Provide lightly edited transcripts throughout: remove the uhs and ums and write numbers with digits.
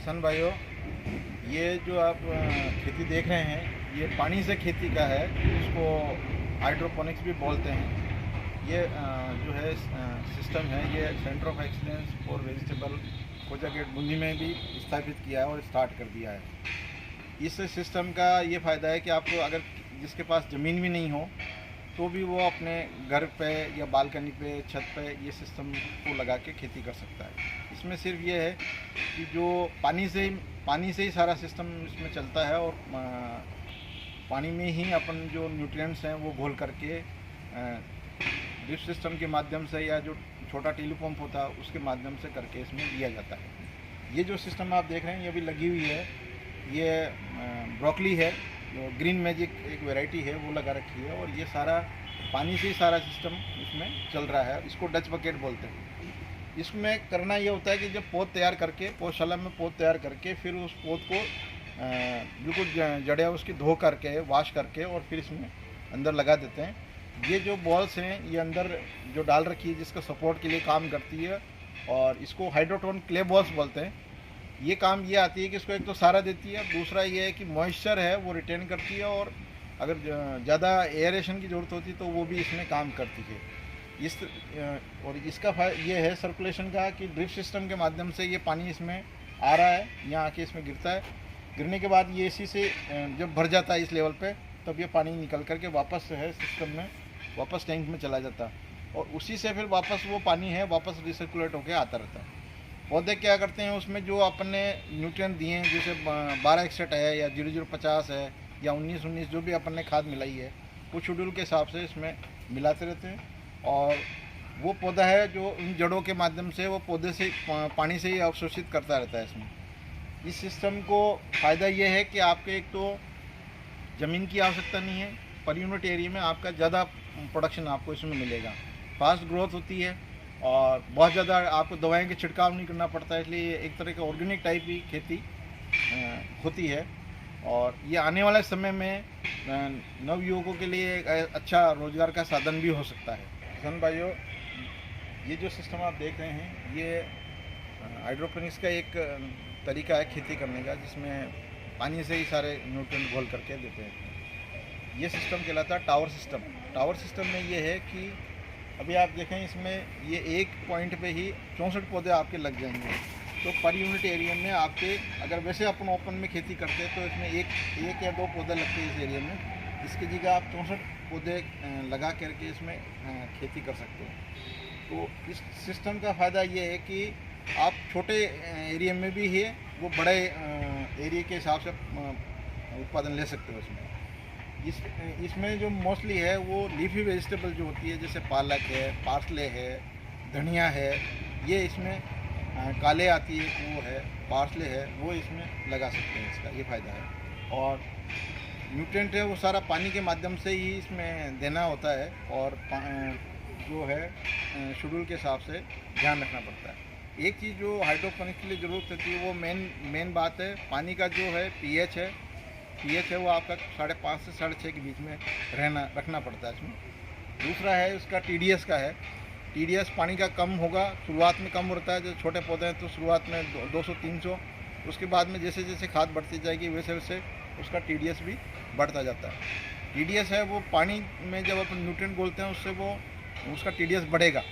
किसान भाइयों, ये जो आप खेती देख रहे हैं, ये पानी से खेती का है। इसको हाइड्रोपोनिक्स भी बोलते हैं। ये जो है सिस्टम है, ये centre of excellence for vegetable कोचा गेट बूंदी में भी स्थापित किया है और स्टार्ट कर दिया है। इस सिस्टम का ये फ़ायदा है कि आपको अगर जिसके पास ज़मीन भी नहीं हो तो भी वो अपने घर पे या बालकनी पे, छत पे ये सिस्टम को लगा के खेती कर सकता है। इसमें सिर्फ ये है कि जो पानी से ही सारा सिस्टम इसमें चलता है और पानी में ही अपन जो न्यूट्रिएंट्स हैं वो घोल करके ड्रिप सिस्टम के माध्यम से या जो छोटा टेली पंप होता है उसके माध्यम से करके इसमें दिया जाता है। ये जो सिस्टम आप देख रहे हैं ये अभी लगी हुई है, ये ब्रोकली है, जो ग्रीन मैजिक एक वैरायटी है वो लगा रखी है और ये सारा पानी से ही सारा सिस्टम इसमें चल रहा है। इसको डच बकेट बोलते हैं। इसमें करना ये होता है कि जब पौध तैयार करके, पौधशाला में पौध तैयार करके फिर उस पौध को बिल्कुल जड़ें उसकी धो करके, वॉश करके और फिर इसमें अंदर लगा देते हैं। ये जो बॉल्स हैं ये अंदर जो डाल रखी है जिसका सपोर्ट के लिए काम करती है और इसको हाइड्रोटोन क्ले बॉल्स बोलते हैं। ये काम ये आती है कि इसको एक तो सहारा देती है, दूसरा ये है कि मॉइस्चर है वो रिटेन करती है और अगर ज़्यादा एयरेशन की ज़रूरत होती है तो वो भी इसमें काम करती है। और इसका ये है सर्कुलेशन का कि ड्रिप सिस्टम के माध्यम से ये पानी इसमें आ रहा है, यहाँ आके इसमें गिरता है। गिरने के बाद ये इसी से जब भर जाता है इस लेवल पे, तब ये पानी निकल करके वापस है सिस्टम में, वापस टैंक में चला जाता है और उसी से फिर वापस वो पानी है वापस रिसर्कुलेट होकर आता रहता है। पौधे क्या करते हैं, उसमें जो अपने न्यूट्रिएंट दिए हैं, जैसे 12 61 है या 0050 है या 19 जो भी अपन ने खाद मिलाई है, वो शेड्यूल के हिसाब से इसमें मिलाते रहते हैं और वो पौधा है जो इन जड़ों के माध्यम से वो पौधे से पानी से ही अवशोषित करता रहता है इसमें। इस सिस्टम को फ़ायदा ये है कि आपके एक तो ज़मीन की आवश्यकता नहीं है, पर यूनिट एरिया में आपका ज़्यादा प्रोडक्शन आपको इसमें मिलेगा, फास्ट ग्रोथ होती है और बहुत ज़्यादा आपको दवाएं का छिड़काव नहीं करना पड़ता है। इसलिए एक तरह का ऑर्गेनिक टाइप की खेती होती है और ये आने वाले समय में नवयुवकों के लिए एक अच्छा रोजगार का साधन भी हो सकता है। किसान भाइयों, ये जो सिस्टम आप देख रहे हैं ये हाइड्रोपोनिक्स का एक तरीका है खेती करने का, जिसमें पानी से ही सारे न्यूट्रिएंट घोल करके देते हैं। ये सिस्टम कहलाता है टावर सिस्टम। टावर सिस्टम में ये है कि अभी आप देखें इसमें ये एक पॉइंट पे ही 64 पौधे आपके लग जाएंगे। तो पर यूनिट एरिया में आपके, अगर वैसे अपन ओपन में खेती करते हैं तो इसमें एक या दो पौधे लगते हैं इस एरिया में, इसकी जगह आप 64 पौधे लगा करके इसमें खेती कर सकते हैं। तो इस सिस्टम का फ़ायदा ये है कि आप छोटे एरिया में भी है वो बड़े एरिया के हिसाब से उत्पादन ले सकते हो इसमें। इसमें जो मोस्टली है वो लीफी वेजिटेबल जो होती है, जैसे पालक है, पार्सले है, धनिया है, ये इसमें काले आती है वो है, पार्सले है, वो इसमें लगा सकते हैं। इसका ये फ़ायदा है और न्यूट्रिएंट है वो सारा पानी के माध्यम से ही इसमें देना होता है और जो है शेड्यूल के हिसाब से ध्यान रखना पड़ता है। एक चीज़ जो हाइड्रोपोनिक्स के लिए ज़रूरत होती है वो मेन बात है पानी का जो है पीएच है वो आपका 5.5 से 6.5 के बीच में रखना पड़ता है इसमें। दूसरा है उसका टीडीएस का है। टीडीएस पानी का कम होगा, शुरुआत में कम होता है। जो छोटे पौधे हैं तो शुरुआत में 200-300, उसके बाद में जैसे जैसे खाद बढ़ती जाएगी वैसे वैसे उसका टीडीएस भी बढ़ता जाता है। टीडीएस है वो पानी में जब अपन न्यूट्रिएंट बोलते हैं उससे वो उसका टीडीएस बढ़ेगा।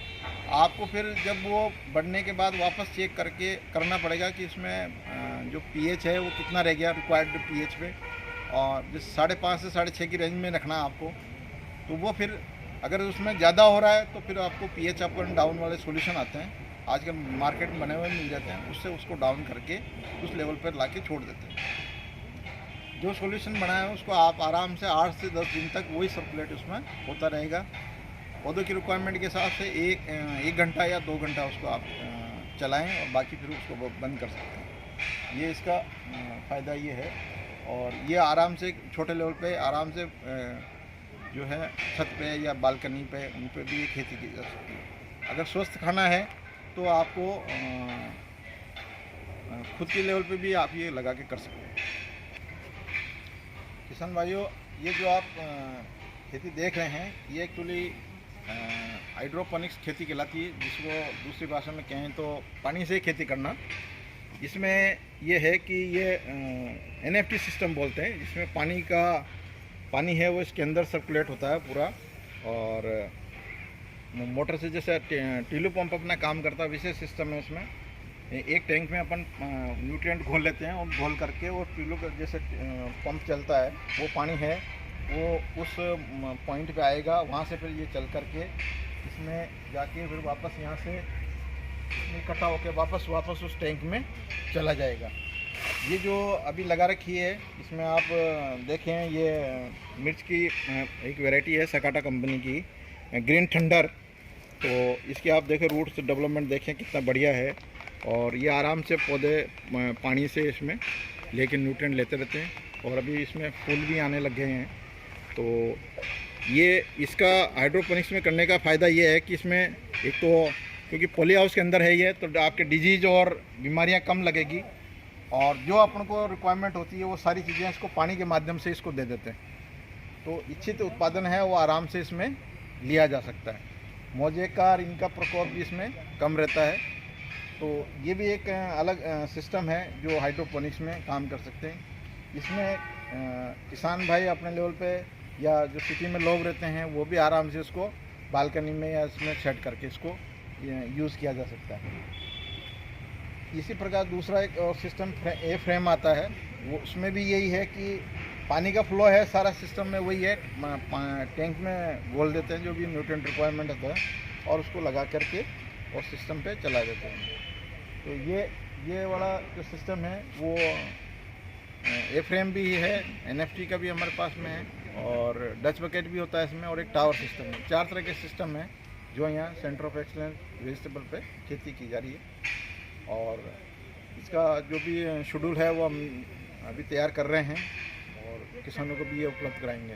आपको फिर जब वो बढ़ने के बाद वापस चेक करके करना पड़ेगा कि इसमें जो पीएच है वो कितना रह गया रिक्वायर्ड पीएच पे, और जिस 5.5 से 6.5 की रेंज में रखना आपको। तो वो फिर अगर उसमें ज़्यादा हो रहा है तो फिर आपको पीएच अप एंड डाउन वाले सॉल्यूशन आते हैं, आजकल मार्केट में बने हुए मिल जाते हैं, उससे उसको डाउन करके उस लेवल पर ला के छोड़ देते हैं। जो सॉल्यूशन बनाया है उसको आप आराम से 8 से 10 दिन तक वही सर्कुलेट उसमें होता रहेगा। पौधों की रिक्वायरमेंट के हिसाब से एक घंटा या 2 घंटा उसको आप चलाएं और बाकी फिर उसको बंद कर सकते हैं। ये इसका फ़ायदा ये है और ये आराम से छोटे लेवल पे आराम से जो है छत पे या बालकनी पे उन पे भी ये खेती की जा सकती है। अगर स्वस्थ खाना है तो आपको खुद के लेवल पे भी आप ये लगा के कर सकते हैं। किसान भाइयों, ये जो आप खेती देख रहे हैं ये एक्चुअली हाइड्रोपोनिक्स खेती कहलाती है, जिसको दूसरी भाषा में कहें तो पानी से खेती करना। इसमें ये है कि ये NFT सिस्टम बोलते हैं, जिसमें पानी है वो इसके अंदर सर्कुलेट होता है पूरा, और मोटर से जैसे टीलू पंप अपना काम करता है वैसे सिस्टम है इसमें। एक टैंक में अपन न्यूट्रिएंट घोल लेते हैं, और घोल करके वो टीलू का जैसे पंप चलता है, वो पानी है वो उस पॉइंट पे आएगा, वहाँ से फिर ये चल करके इसमें जाके फिर वापस यहाँ से इकट्ठा होकर वापस उस टैंक में चला जाएगा। ये जो अभी लगा रखी है इसमें आप देखें, ये मिर्च की एक वैरायटी है सकाटा कंपनी की, ग्रीन थंडर। तो इसकी आप देखें रूट्स डेवलपमेंट देखें कितना बढ़िया है, और ये आराम से पौधे पानी से इसमें लेके न्यूट्रिएंट लेते रहते हैं, और अभी इसमें फूल भी आने लग गए हैं। तो ये इसका हाइड्रोपोनिक्स में करने का फ़ायदा ये है कि इसमें एक तो क्योंकि पॉली हाउस के अंदर है ये, तो आपके डिजीज़ और बीमारियां कम लगेगी, और जो अपन को रिक्वायरमेंट होती है वो सारी चीज़ें इसको पानी के माध्यम से इसको दे देते हैं। तो इच्छित उत्पादन है वो आराम से इसमें लिया जा सकता है। मोज़ेक का और इनका प्रकोप भी इसमें कम रहता है। तो ये भी एक अलग सिस्टम है जो हाइड्रोपोनिक्स में काम कर सकते हैं। इसमें किसान भाई अपने लेवल पे या जो सिटी में लोग रहते हैं वो भी आराम से इसको बालकनी में या इसमें सेट करके इसको यूज़ किया जा सकता है। इसी प्रकार दूसरा एक और सिस्टम ए फ्रेम आता है, वो उसमें भी यही है कि पानी का फ्लो है सारा सिस्टम में वही है, टैंक में घोल देते हैं जो भी न्यूट्रिएंट रिक्वायरमेंट होता है, और उसको लगा करके और सिस्टम पे चला देते हैं। तो ये वाला जो सिस्टम है वो ए फ्रेम भी है, NFT का भी हमारे पास में है, और डच बकेट भी होता है इसमें, और एक टावर सिस्टम है। 4 तरह के सिस्टम है जो यहाँ सेंटर ऑफ एक्सलेंस वेजिटेबल पे खेती की जा रही है। और इसका जो भी शेड्यूल है वो हम अभी तैयार कर रहे हैं, और किसानों को भी ये उपलब्ध कराएंगे।